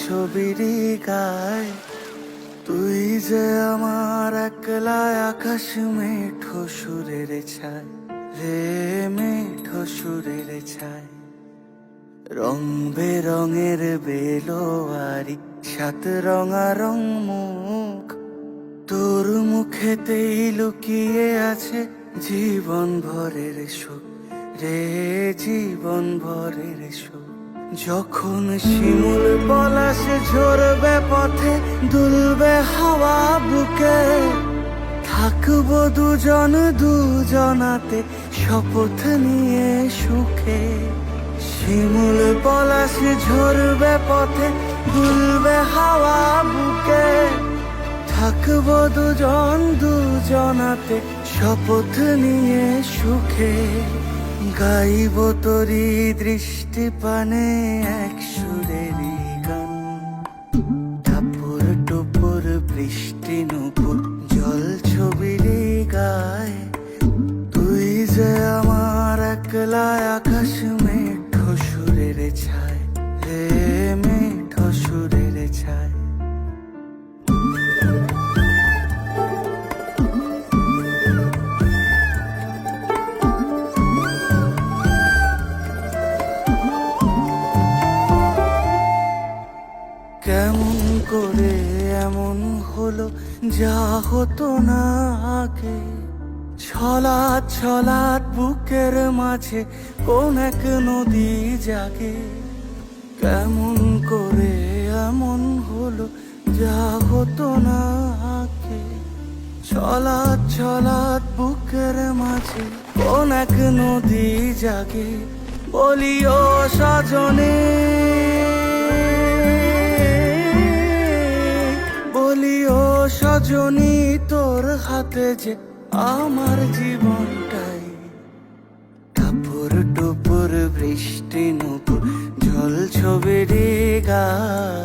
ছবিরই গায়। তুই যে আমার একলা আকাশ মেঠো সুরের ছায় রে, মেঠো সুরের ছায়। রং বেরঙের বেলোয়ারি সাত রঙারং মুখ, তোর মুখেতেই লুকিয়ে আছে জীবন ভরের সুখ রে, জীবন ভরের সুখ। যখন শিমুল পলাশে ঝরবে পথে, দুলবে হাওয়া বুকে, থাকবো দুজন দুজনাতে শপথ নিয়ে সুখে। শিমুল পলাশে ঝরবে পথে, দুলবে হাওয়া বুকে, থাকবো দুজন দুজনাতে শপথ নিয়ে সুখে। গাইব তোরি দৃষ্টি পানে এক সুরেরই গান, টাপুর টুপুর বৃষ্টি নুপুর জল ছবিরই গায়। তুই যে আমার একলা আকাশ মেঠো সুরের ছায় রে, মেঠো সুরের ছায়। কেমন করে এমন হলো যা হতো না আগে, ছলাৎ ছলাৎ বুকের মাঝে কোন এক নদী জাগে। কেমন করে এমন হলো যা হতো না আগে, ছলাৎ ছলাৎ বুকের মাঝে কোন এক নদী জাগে। বলিও সজনে, বলিও সজনী, তোর হাতে যে আমার জীবনটাই। টাপুর টুপুর বৃষ্টি নুপুর জল ছবিরই গায়।